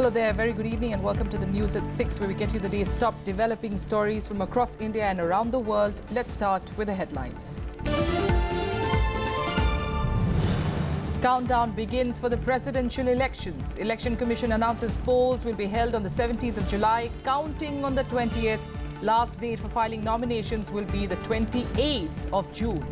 Hello there, very good evening and welcome to the news at 6, where we get you the day's top developing stories from across India and around the world. Let's start with the headlines. Countdown begins for the presidential elections. Election Commission announces polls will be held on the 17th of July, counting on the 20th. Last date for filing nominations will be the 28th of June.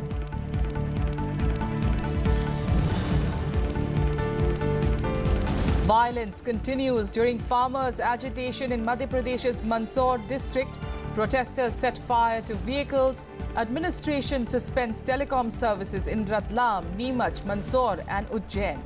Violence continues during farmers' agitation in Madhya Pradesh's Mandsaur district. Protesters set fire to vehicles. Administration suspends telecom services in Ratlam, Neemach, Mandsaur and Ujjain.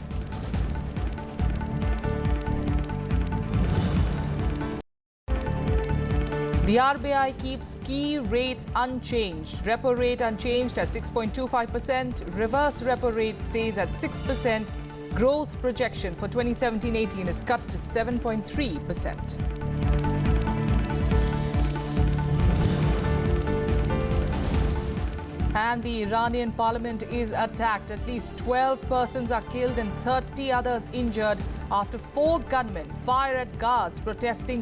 The RBI keeps key rates unchanged. Repo rate unchanged at 6.25%. Reverse repo rate stays at 6%. Growth projection for 2017-18 is cut to 7.3%. And the Iranian parliament is attacked. At least 12 persons are killed and 30 others injured after 4 gunmen fire at guards protecting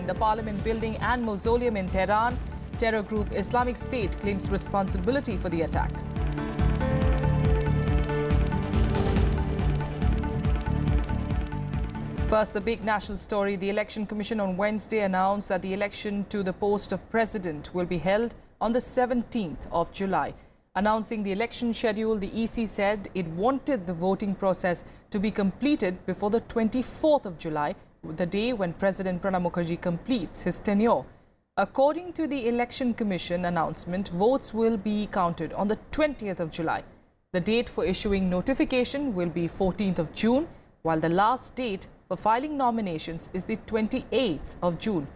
the parliament building and mausoleum in Tehran. Terror group Islamic State claims responsibility for the attack. First, the big national story. The Election Commission on Wednesday announced that the election to the post of president will be held on the 17th of July. Announcing the election schedule, the EC said it wanted the voting process to be completed before the 24th of July, the day when President Pranab Mukherjee completes his tenure. According to the Election Commission announcement, votes will be counted on the 20th of July. The date for issuing notification will be 14th of June, while the last date for filing nominations is the 28th of June.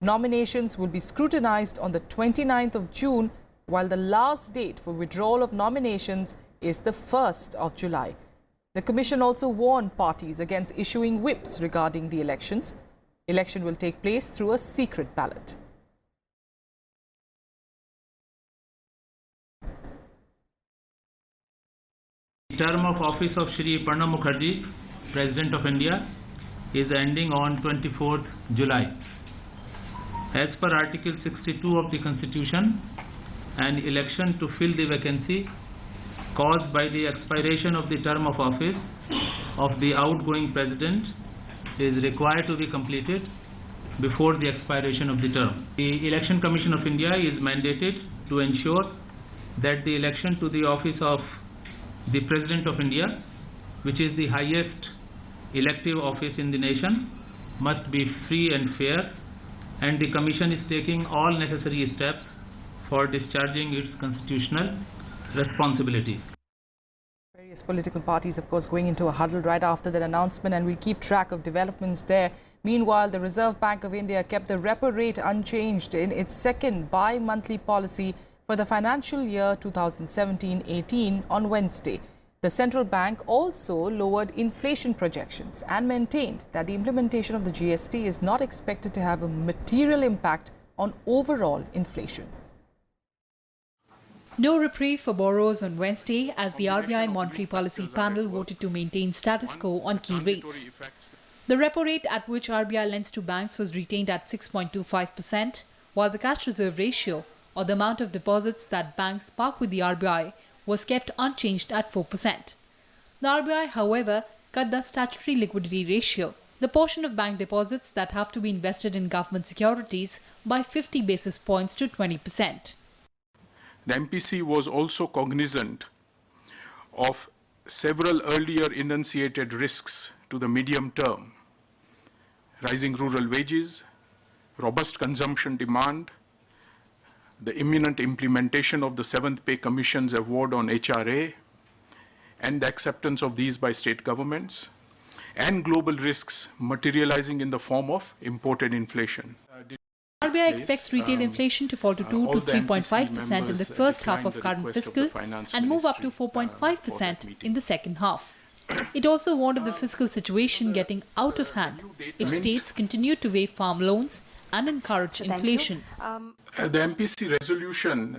Nominations will be scrutinized on the 29th of June, while the last date for withdrawal of nominations is the 1st of July. The Commission also warned parties against issuing whips regarding the elections. Election will take place through a secret ballot. The term of office of Shri Pranab Mukherjee, President of India, is ending on 24th July. As per Article 62 of the Constitution, an election to fill the vacancy caused by the expiration of the term of office of the outgoing President is required to be completed before the expiration of the term. The Election Commission of India is mandated to ensure that the election to the office of the President of India, which is the highest elective office in the nation, must be free and fair, and the Commission is taking all necessary steps for discharging its constitutional responsibilities. Various political parties, of course, going into a huddle right after that announcement, and we'll keep track of developments there. Meanwhile, the Reserve Bank of India kept the repo rate unchanged in its second bi-monthly policy for the financial year 2017-18 on Wednesday. The central bank also lowered inflation projections and maintained that the implementation of the GST is not expected to have a material impact on overall inflation. No reprieve for borrowers on Wednesday as the RBI Monetary Policy Panel voted to maintain status quo on key rates. The repo rate at which RBI lends to banks was retained at 6.25%, while the cash reserve ratio, or the amount of deposits that banks park with the RBI, was kept unchanged at 4%. The RBI, however, cut the statutory liquidity ratio, the portion of bank deposits that have to be invested in government securities, by 50 basis points to 20%. The MPC was also cognizant of several earlier enunciated risks to the medium term: rising rural wages, robust consumption demand, the imminent implementation of the 7th Pay Commission's award on HRA and the acceptance of these by state governments, and global risks materializing in the form of imported inflation. RBI expects retail inflation to fall to 2 to 3.5% in the first half of current fiscal and move up to 4.5% in the second half. It also warned of the fiscal situation getting out of hand if states continue to waive farm loans and encourage inflation. The MPC resolution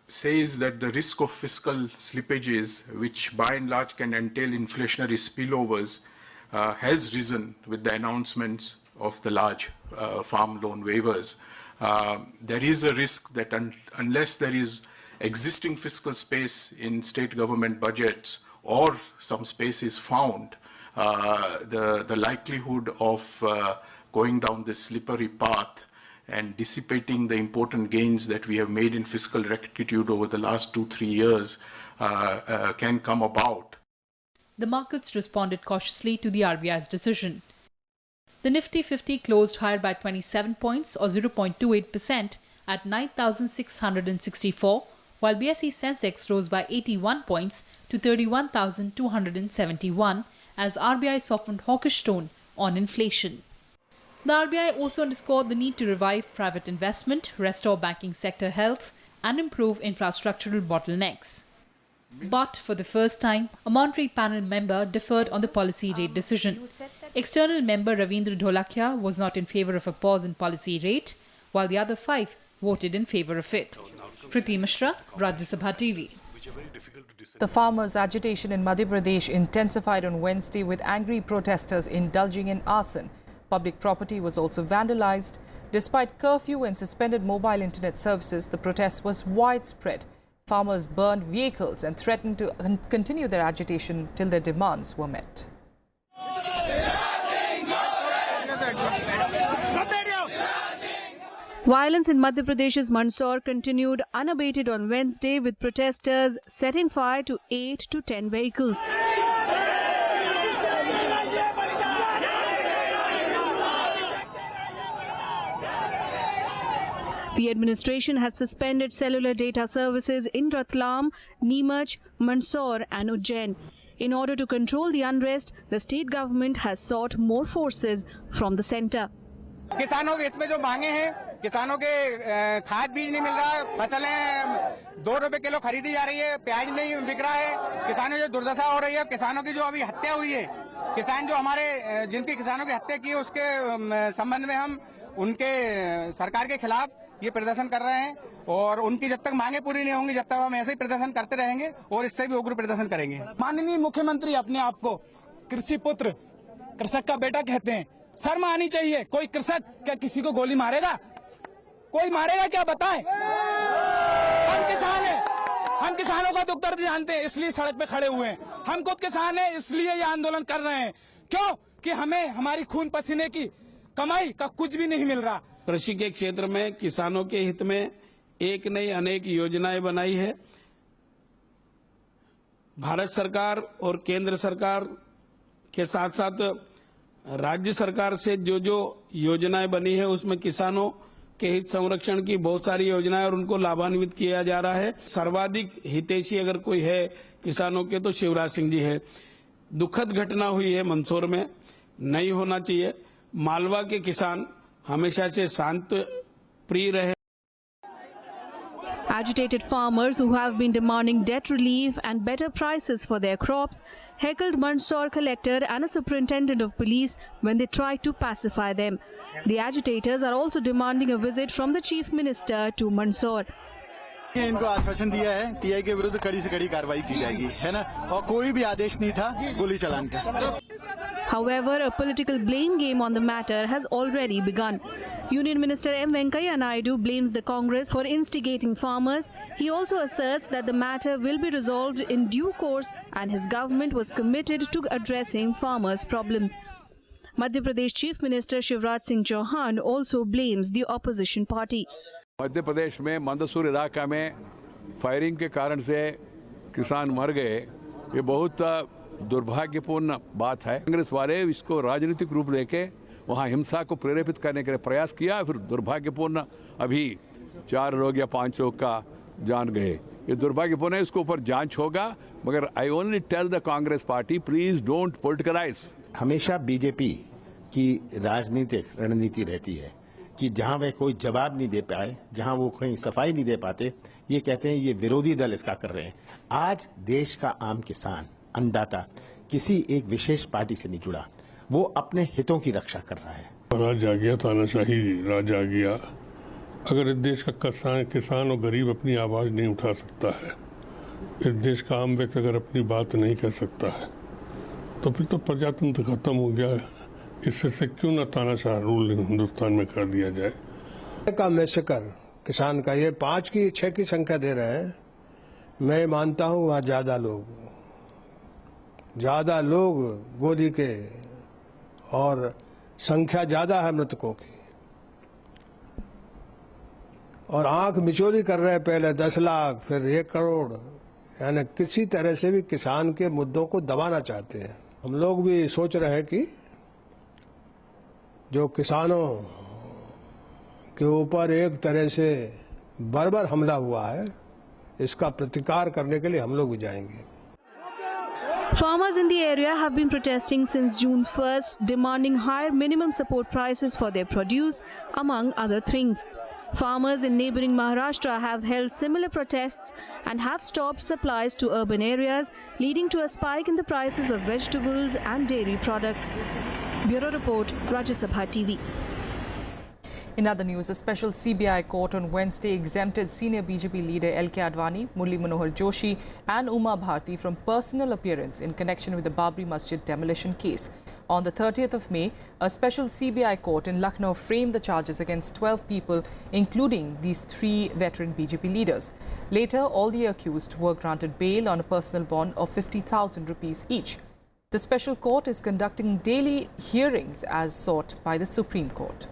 says that the risk of fiscal slippages, which by and large can entail inflationary spillovers, has risen with the announcements of the large farm loan waivers. There is a risk that unless there is existing fiscal space in state government budgets or some space is found, the likelihood of going down this slippery path and dissipating the important gains that we have made in fiscal rectitude over the last 2-3 years can come about. The markets responded cautiously to the RBI's decision. The Nifty 50 closed higher by 27 points or 0.28% at 9,664, while BSE Sensex rose by 81 points to 31,271 as RBI softened hawkish tone on inflation. The RBI also underscored the need to revive private investment, restore banking sector health, and improve infrastructural bottlenecks. But for the first time, a monetary panel member differed on the policy rate decision. External member Ravindra Dholakia was not in favour of a pause in policy rate, while the other 5 voted in favour of it. Priti Mishra, Rajya Sabha TV. The farmers' agitation in Madhya Pradesh intensified on Wednesday with angry protesters indulging in arson. Public property was also vandalized. Despite curfew and suspended mobile internet services, the protest was widespread. Farmers burned vehicles and threatened to continue their agitation till their demands were met. Violence in Madhya Pradesh's Mandsaur continued unabated on Wednesday, with protesters setting fire to 8 to 10 vehicles. The administration has suspended cellular data services in Ratlam, Neemach, Mandsaur and Ujjain. In order to control the unrest, the state government has sought more forces from the centre. किसानों के हित में जो मांगे हैं, किसानों के खाद बीज नहीं मिल रहा है, फसलें 2 रुपए किलो खरीदी जा रही है, प्याज नहीं बिक रहा है, किसानों जो दुर्दशा हो रही है, किसानों की जो अभी हत्या हुई है, किसान जो हमारे जिनकी किसानों की हत्या की है उसके संबंध में हम उनके सरकार के खिलाफ ये प्रदर्शन कर रहे हैं और उनकी जब तक मांगे पूरी नहीं होंगी, जब तक हम ऐसे ही प्रदर्शन करते रहेंगे और इससे भी उग्र प्रदर्शन करेंगे। माननीय मुख्यमंत्री अपने आप को कृषि पुत्र, कृषक का बेटा कहते हैं। शर्म आनी चाहिए। कोई कृषक क्या किसी को गोली मारेगा? कोई मारेगा क्या? बताएं। हम किसान हैं, हम किसानों का दुख दर्द जानते हैं, इसलिए सड़क पे खड़े हुए हैं। हम खुद किसान हैं, इसलिए ये आंदोलन कर रहे हैं। क्यों? कि हमें हमारी खून पसीने की कमाई का कुछ भी नहीं मिल रहा। कृषि के क्षेत्र में किसानों के हित में एक नहीं अनेक योजनाएं बनाई है। भारत सरकार और केंद्र सरकार के साथ साथ राज्य सरकार से जो जो योजनाएं बनी है उसमें किसानों के हित संरक्षण की बहुत सारी योजनाएं और उनको लाभान्वित किया जा रहा है। सर्वाधिक हितैषी अगर कोई है किसानों के तो शिवराज सिंह जी है। दुखद घटना हुई है मंदसौर में, नहीं होना चाहिए। मालवा के किसान हमेशा से शांत प्रिय रहे। Agitated farmers who have been demanding debt relief and better prices for their crops heckled Mandsaur collector and a superintendent of police when they tried to pacify them. The agitators are also demanding a visit from the chief minister to Mandsaur. इनको आश्वासन दिया है TI के विरुद्ध कड़ी से कड़ी कार्रवाई की जाएगी, है ना, और कोई भी आदेश नहीं था गोली चलाने का। However, a political blame game on the matter has already begun. Union Minister M. Venkaiah Naidu blames the Congress for instigating farmers. He also asserts that the matter will be resolved in due course and his government was committed to addressing farmers' problems. Madhya Pradesh Chief Minister Shivraj Singh Chauhan also blames the opposition party. Madhya Pradesh में मंदसौर इलाका में firing के कारण से किसान मर गए, ये बहुत दुर्भाग्यपूर्ण बात है। कांग्रेस वाले इसको राजनीतिक रूप देके वहां हिंसा को प्रेरित करने के लिए प्रयास किया, फिर दुर्भाग्यपूर्ण अभी 4 लोग या 5 लोग का जान गए। ये दुर्भाग्यपूर्ण है, इसके ऊपर जांच होगा, मगर I only tell the Congress party please don't politicalise. हमेशा बीजेपी की राजनीतिक रणनीति रहती है कि जहां वे कोई जवाब नहीं दे पाए, जहां वो कहीं सफाई नहीं दे पाते, ये कहते हैं ये विरोधी दल इसका कर रहे हैं। आज देश का आम किसान, अन्नदाता किसी एक विशेष पार्टी से नहीं जुड़ा, वो अपने हितों की रक्षा कर रहा है। राज आ गया, तानाशाही राज आ गया। अगर इस देश का किसान और गरीब अपनी आवाज नहीं उठा सकता है, इस देश का आम व्यक्ति अगर अपनी बात नहीं कर सकता है, तो फिर तो प्रजातंत्र खत्म हो गया। इससे से क्यों ना तानाशाह रूल हिंदुस्तान में कर दिया जाए। का मैसेकर किसान का ये 5 की 6 की संख्या दे रहे हैं। मैं मानता हूँ वहाँ ज्यादा लोग गोली के और संख्या ज्यादा है मृतकों की, और आंख मिचोली कर रहे हैं। पहले 10 लाख फिर 1 करोड़, यानी किसी तरह से भी किसान के मुद्दों को दबाना चाहते हैं। हम लोग भी सोच रहे हैं कि जो किसानों के ऊपर एक तरह से बर्बर हमला हुआ है, इसका प्रतिकार करने के लिए हम लोग भी जाएंगे। Farmers in the area have been protesting since June 1st, demanding higher minimum support prices for their produce, among other things. Farmers in neighbouring Maharashtra have held similar protests and have stopped supplies to urban areas, leading to a spike in the prices of vegetables and dairy products. Bureau Report, Rajya Sabha TV. In other news, a special CBI court on Wednesday exempted senior BJP leader L.K. Advani, Murli Manohar Joshi and Uma Bharti from personal appearance in connection with the Babri Masjid demolition case. On the 30th of May, a special CBI court in Lucknow framed the charges against 12 people, including these 3 veteran BJP leaders. Later, all the accused were granted bail on a personal bond of 50,000 rupees each. The special court is conducting daily hearings as sought by the Supreme Court.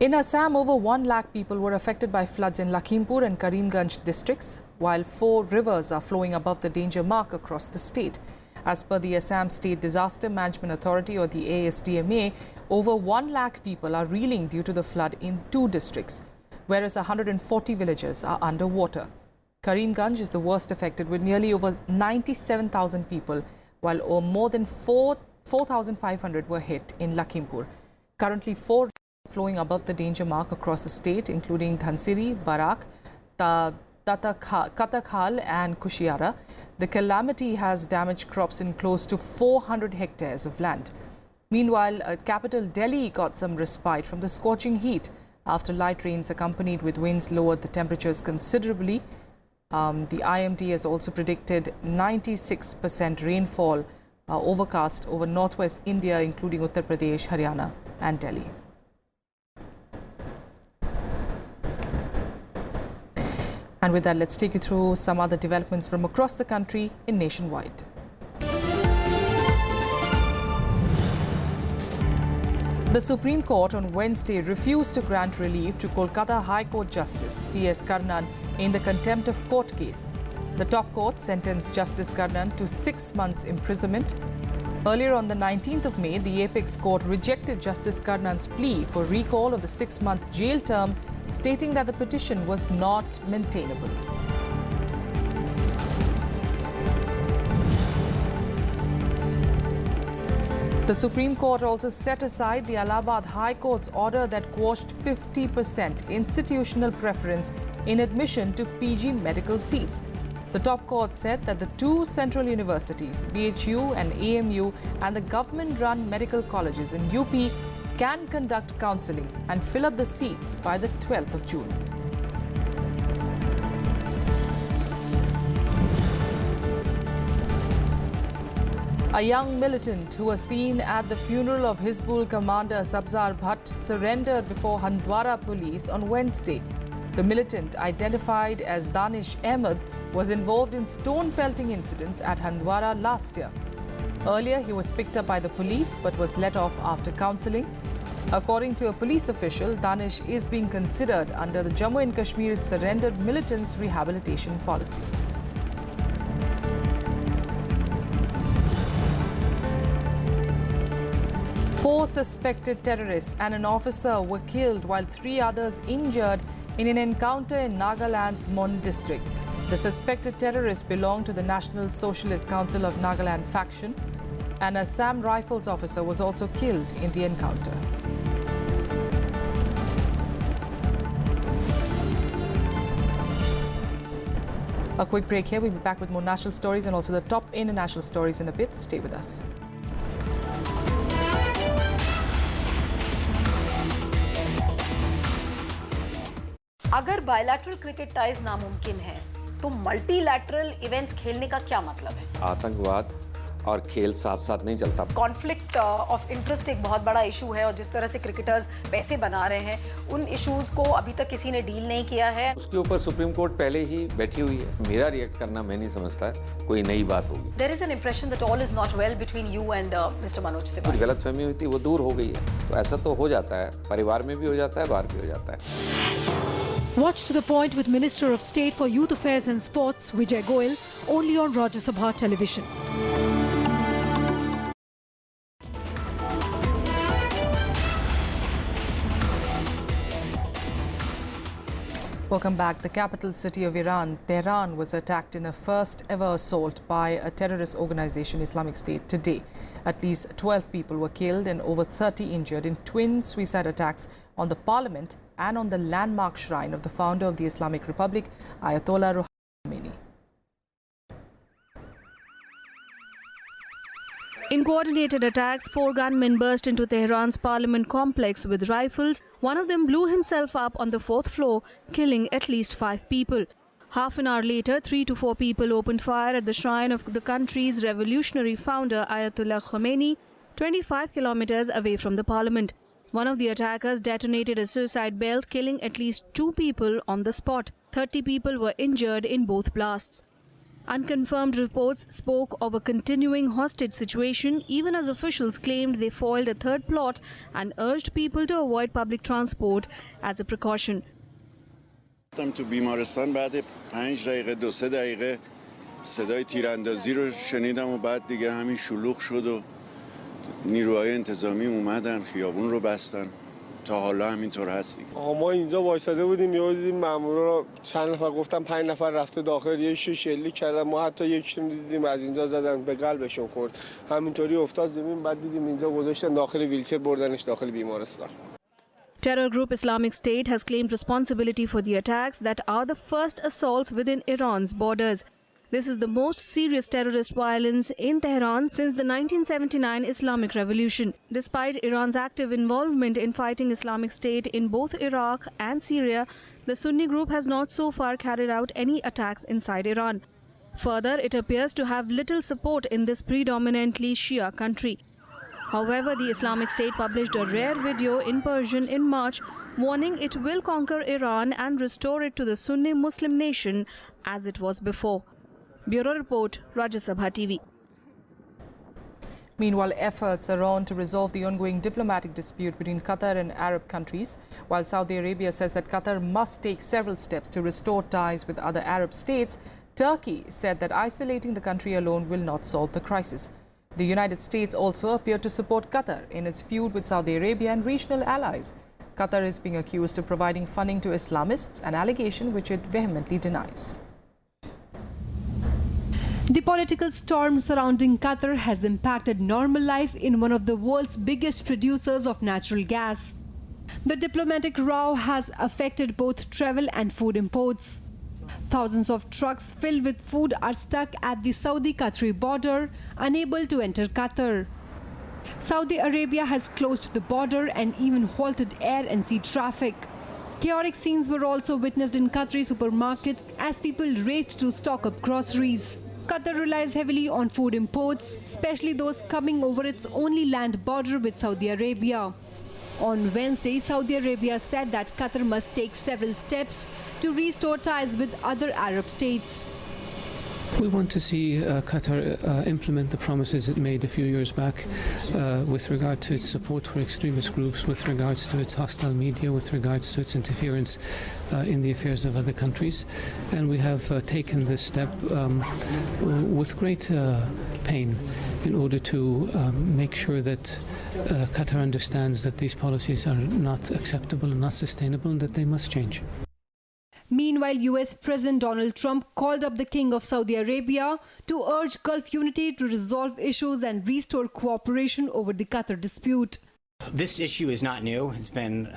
In Assam, over 1 lakh people were affected by floods in Lakhimpur and Karimganj districts, while 4 rivers are flowing above the danger mark across the state. As per the Assam State Disaster Management Authority, or the ASDMA, over 1 lakh people are reeling due to the flood in 2 districts, whereas 140 villages are underwater. Karimganj is the worst affected, with nearly over 97,000 people, while more than 4,500 were hit in Lakhimpur. Currently, 4 flowing above the danger mark across the state, including Dhansiri, Barak, Katakhal and Kushiara. The calamity has damaged crops in close to 400 hectares of land. Meanwhile, capital Delhi got some respite from the scorching heat after light rains accompanied with winds lowered the temperatures considerably. The IMD has also predicted 96% rainfall overcast over northwest India, including Uttar Pradesh, Haryana and Delhi. And with that, let's take you through some other developments from across the country in Nationwide. The Supreme Court on Wednesday refused to grant relief to Kolkata High Court Justice C.S. Karnan in the contempt of court case. The top court sentenced Justice Karnan to 6 months imprisonment. Earlier on the 19th of May, the Apex Court rejected Justice Karnan's plea for recall of the 6-month jail term, stating that the petition was not maintainable. The Supreme Court also set aside the Allahabad High Court's order that quashed 50% institutional preference in admission to PG medical seats. The top court said that the 2 central universities, BHU and AMU, and the government-run medical colleges in UP can conduct counselling and fill up the seats by the 12th of June. A young militant who was seen at the funeral of Hizbul commander Sabzar Bhatt surrendered before Handwara police on Wednesday. The militant, identified as Danish Ahmed, was involved in stone-pelting incidents at Handwara last year. Earlier, he was picked up by the police but was let off after counselling. According to a police official, Danish is being considered under the Jammu and Kashmir Surrendered Militants Rehabilitation Policy. Four suspected terrorists and an officer were killed while 3 others injured in an encounter in Nagaland's Mon district. The suspected terrorists belonged to the National Socialist Council of Nagaland faction. An Assam Rifles officer was also killed in the encounter. A quick break here. We'll be back with more national stories and also the top international stories in a bit. Stay with us. अगर bilateral cricket ties नामुमकिन है तो multilateral events खेलने का क्या मतलब है? आतंकवाद और खेल साथ साथ नहीं चलता। कॉन्फ्लिक्ट ऑफ इंटरेस्ट एक बहुत बड़ा इशू है और जिस तरह से क्रिकेटर्स पैसे बना रहे हैं उन इश्यूज को अभी तक किसी ने डील नहीं किया है। उसके ऊपर सुप्रीम कोर्ट पहले ही बैठी हुई है। मेरा रिएक्ट करना मैं नहीं समझता कोई नई बात होगी। There is an impression that all is not well between you and Mr. Manoj Tiwari. कुछ गलतफहमी हुई थी वो दूर हो गई है। तो ऐसा तो हो जाता है, परिवार में भी हो जाता है, बाहर भी हो जाता है। Watch to the point with Minister of State for Youth Affairs and Sports Vijay Goyal only on Rajya Sabha television. Welcome back. The capital city of Iran, Tehran, was attacked in a first ever assault by a terrorist organization, Islamic State, today. At least 12 people were killed and over 30 injured in twin suicide attacks on the parliament and on the landmark shrine of the founder of the Islamic Republic, Ayatollah Khomeini. In coordinated attacks, 4 gunmen burst into Tehran's parliament complex with rifles. One of them blew himself up on the 4th floor, killing at least 5 people. Half an hour later, 3 to 4 people opened fire at the shrine of the country's revolutionary founder, Ayatollah Khomeini, 25 kilometers away from the parliament. One of the attackers detonated a suicide belt, killing at least 2 people on the spot. 30 people were injured in both blasts. Unconfirmed reports spoke of a continuing hostage situation, even as officials claimed they foiled a third plot and urged people to avoid public transport as a precaution. تو بیمارستان بعد 5 دقیقه 2-3 دقیقه صدای تیراندازی رو شنیدم و بعد دیگه همین شلوغ شد و نیروهای انتظامی اومدن خیابون رو بستن. تا حالا همینطور هستیم. ما اینجا وایساده بودیم یهو دیدیم مامورا رو چند نفر گفتن 5 نفر رفته داخل یه شلیک کردن ما حتی یکیشون دیدیم از اینجا زدن به قلبشون خورد همینطوری افتاد زمین بعد دیدیم اینجا گذاشتن داخل ویلچر بردنش داخل بیمارستان. Terror group Islamic State has claimed responsibility for the attacks that are the first assaults within Iran's borders. This is the most serious terrorist violence in Tehran since the 1979 Islamic Revolution. Despite Iran's active involvement in fighting Islamic State in both Iraq and Syria, the Sunni group has not so far carried out any attacks inside Iran. Further, it appears to have little support in this predominantly Shia country. However, the Islamic State published a rare video in Persian in March warning it will conquer Iran and restore it to the Sunni Muslim nation as it was before. Bureau Report, Rajya Sabha TV. Meanwhile, efforts are on to resolve the ongoing diplomatic dispute between Qatar and Arab countries, while Saudi Arabia says that Qatar must take several steps to restore ties with other Arab states. Turkey said that isolating the country alone will not solve the crisis. The United States also appeared to support Qatar in its feud with Saudi Arabia and regional allies. Qatar is being accused of providing funding to Islamists, an allegation which it vehemently denies. The political storm surrounding Qatar has impacted normal life in one of the world's biggest producers of natural gas. The diplomatic row has affected both travel and food imports. Thousands of trucks filled with food are stuck at the Saudi-Qatari border, unable to enter Qatar. Saudi Arabia has closed the border and even halted air and sea traffic. Chaotic scenes were also witnessed in Qatari supermarkets as people raced to stock up groceries. Qatar relies heavily on food imports, especially those coming over its only land border with Saudi Arabia. On Wednesday, Saudi Arabia said that Qatar must take several steps to restore ties with other Arab states. We want to see Qatar implement the promises it made a few years back with regard to its support for extremist groups, with regards to its hostile media, with regards to its interference in the affairs of other countries. And we have taken this step with great pain in order to make sure that Qatar understands that these policies are not acceptable and not sustainable and that they must change. Meanwhile, US President Donald Trump called up the King of Saudi Arabia to urge Gulf unity to resolve issues and restore cooperation over the Qatar dispute. This issue is not new. It's been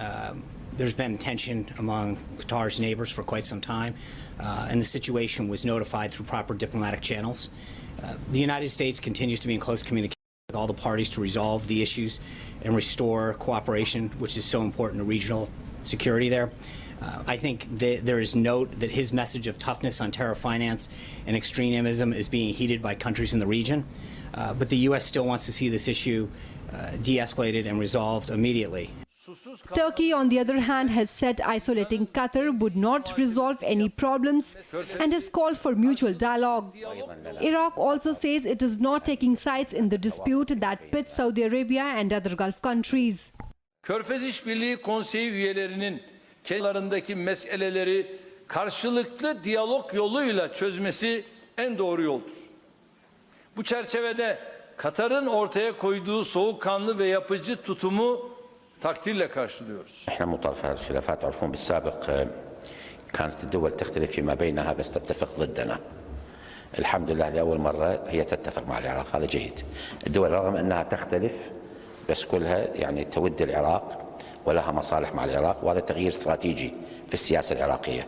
there's been tension among Qatar's neighbors for quite some time, and the situation was notified through proper diplomatic channels. The United States continues to be in close communication with all the parties to resolve the issues and restore cooperation, which is so important to regional security there. I think there is note that his message of toughness on terror finance and extremism is being heeded by countries in the region. But the U.S. still wants to see this issue de-escalated and resolved immediately. Turkey, on the other hand, has said isolating Qatar would not resolve any problems and has called for mutual dialogue. Iraq also says it is not taking sides in the dispute that pits Saudi Arabia and other Gulf countries. Körfez İşbirliği Konseyi üyelerinin kendilerindeki meseleleri karşılıklı diyalog yoluyla çözmesi en doğru yoldur. Bu çerçevede Katar'ın ortaya koyduğu soğukkanlı ve yapıcı tutumu takdirle karşılıyoruz. احنا مطرف الخلافات عرفون بالسابق كانت الدول تختلف فيما بينها بس تتفق ضدنا. الحمد لله لأول مرة هي تتفق مع العراق، هذا جيد. الدول رغم أنها تختلف بس كلها يعني تود العراق ولها مصالح مع العراق، وهذا تغيير استراتيجي في السياسة العراقية.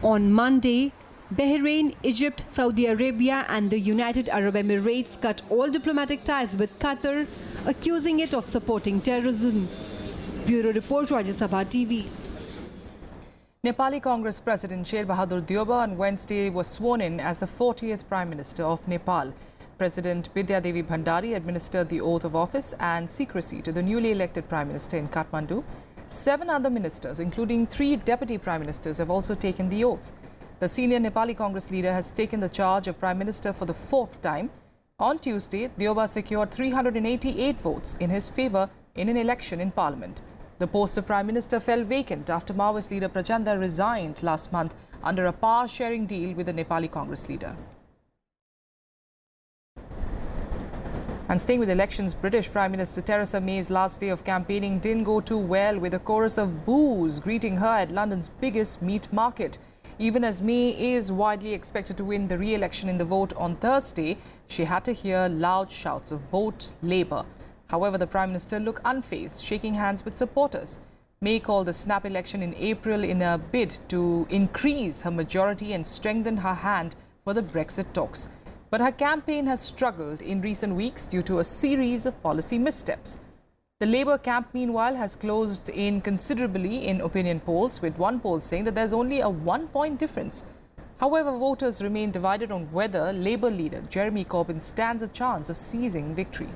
On Monday, Bahrain, Egypt, Saudi Arabia and the United Arab Emirates cut all diplomatic ties with Qatar, accusing it of supporting terrorism. Bureau Report, Rajya Sabha TV. Nepali Congress President Sher Bahadur Deoba on Wednesday was sworn in as the 40th Prime Minister of Nepal. President Bidya Devi Bhandari administered the oath of office and secrecy to the newly elected Prime Minister in Kathmandu. 7 other ministers, including 3 deputy Prime Ministers, have also taken the oath. The senior Nepali Congress leader has taken the charge of Prime Minister for the 4th time. On Tuesday, Deoba secured 388 votes in his favour in an election in Parliament. The post of Prime Minister fell vacant after Maoist leader Prachanda resigned last month under a power-sharing deal with the Nepali Congress leader. And staying with elections, British Prime Minister Theresa May's last day of campaigning didn't go too well, with a chorus of boos greeting her at London's biggest meat market. Even as May is widely expected to win the re-election in the vote on Thursday, she had to hear loud shouts of vote Labour. However, the Prime Minister looked unfazed, shaking hands with supporters. May called the snap election in April in a bid to increase her majority and strengthen her hand for the Brexit talks. But her campaign has struggled in recent weeks due to a series of policy missteps. The Labour camp, meanwhile, has closed in considerably in opinion polls, with one poll saying that there's only a 1-point difference. However, voters remain divided on whether Labour leader Jeremy Corbyn stands a chance of seizing victory.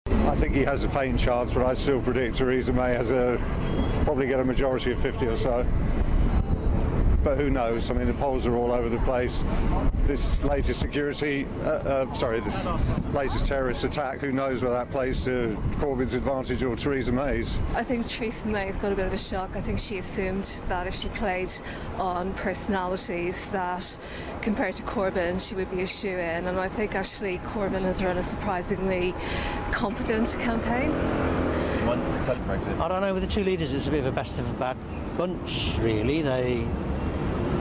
I think he has a faint chance, but I still predict Theresa May has probably get a majority of 50 or so. But who knows? I mean, the polls are all over the place. This latest this latest terrorist attack, who knows whether that plays to Corbyn's advantage or Theresa May's? I think Theresa May's got a bit of a shock. I think she assumed that if she played on personalities, that compared to Corbyn, she would be a shoo-in. And I think actually Corbyn has run a surprisingly competent campaign. I don't know, with the two leaders, it's a bit of a best of a bad bunch, really.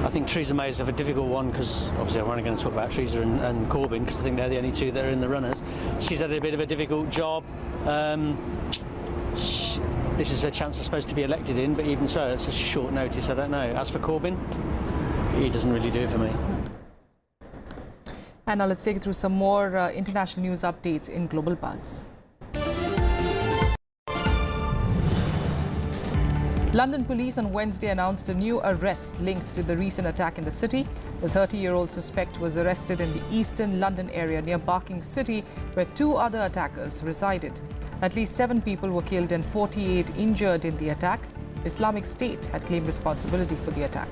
I think Theresa May's have a difficult one because obviously I'm only going to talk about Theresa and Corbyn because I think they're the only two that are in the runners. She's had a bit of a difficult job. This is her chance, I suppose, to be elected in, but even so, it's a short notice. I don't know. As for Corbyn, he doesn't really do it for me. And now let's take you through some more international news updates in Global Buzz. London police on Wednesday announced a new arrest linked to the recent attack in the city. The 30-year-old suspect was arrested in the eastern London area near Barking City, where 2 other attackers resided. At least 7 people were killed and 48 injured in the attack. Islamic State had claimed responsibility for the attack.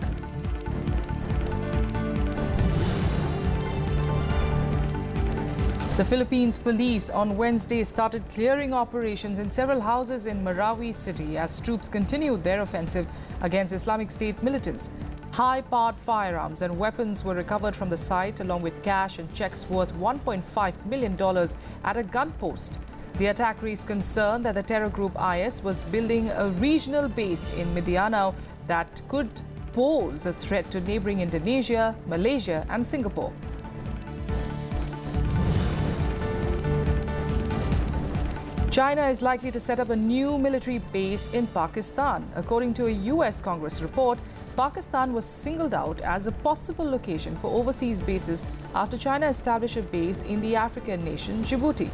The Philippines police on Wednesday started clearing operations in several houses in Marawi City as troops continued their offensive against Islamic State militants. High-powered firearms and weapons were recovered from the site, along with cash and checks worth $1.5 million at a gun post. The attack raised concern that the terror group IS was building a regional base in Mindanao that could pose a threat to neighboring Indonesia, Malaysia and Singapore. China is likely to set up a new military base in Pakistan. According to a US Congress report, Pakistan was singled out as a possible location for overseas bases after China established a base in the African nation Djibouti.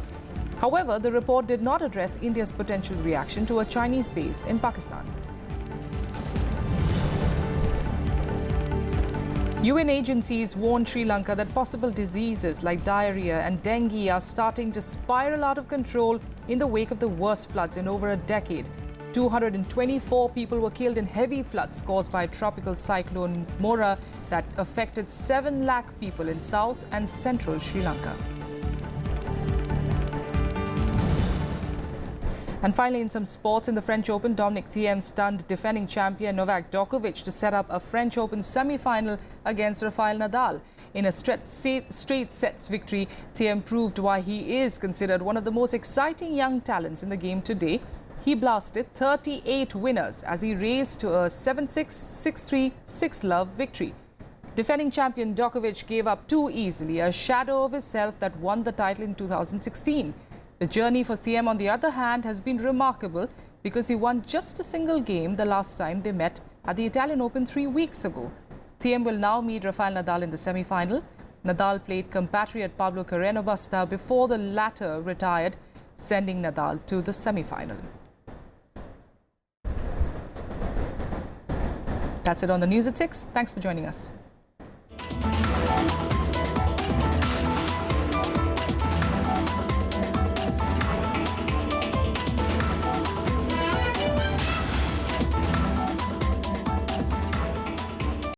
However, the report did not address India's potential reaction to a Chinese base in Pakistan. UN agencies warn Sri Lanka that possible diseases like diarrhea and dengue are starting to spiral out of control in the wake of the worst floods in over a decade. 224 people were killed in heavy floods caused by tropical cyclone Mora that affected 7 lakh people in south and central Sri Lanka. And finally, in some sports, in the French Open, Dominic Thiem stunned defending champion Novak Djokovic to set up a French Open semi-final against Rafael Nadal. In a straight sets victory, Thiem proved why he is considered one of the most exciting young talents in the game today. He blasted 38 winners as he raced to a 7-6, 6-3, 6-love victory. Defending champion Djokovic gave up too easily, a shadow of himself that won the title in 2016. The journey for Thiem, on the other hand, has been remarkable because he won just a single game the last time they met at the Italian Open 3 weeks ago. Thiem will now meet Rafael Nadal in the semi-final. Nadal played compatriot Pablo Carreno Busta before the latter retired, sending Nadal to the semi-final. That's it on the news at 6. Thanks for joining us.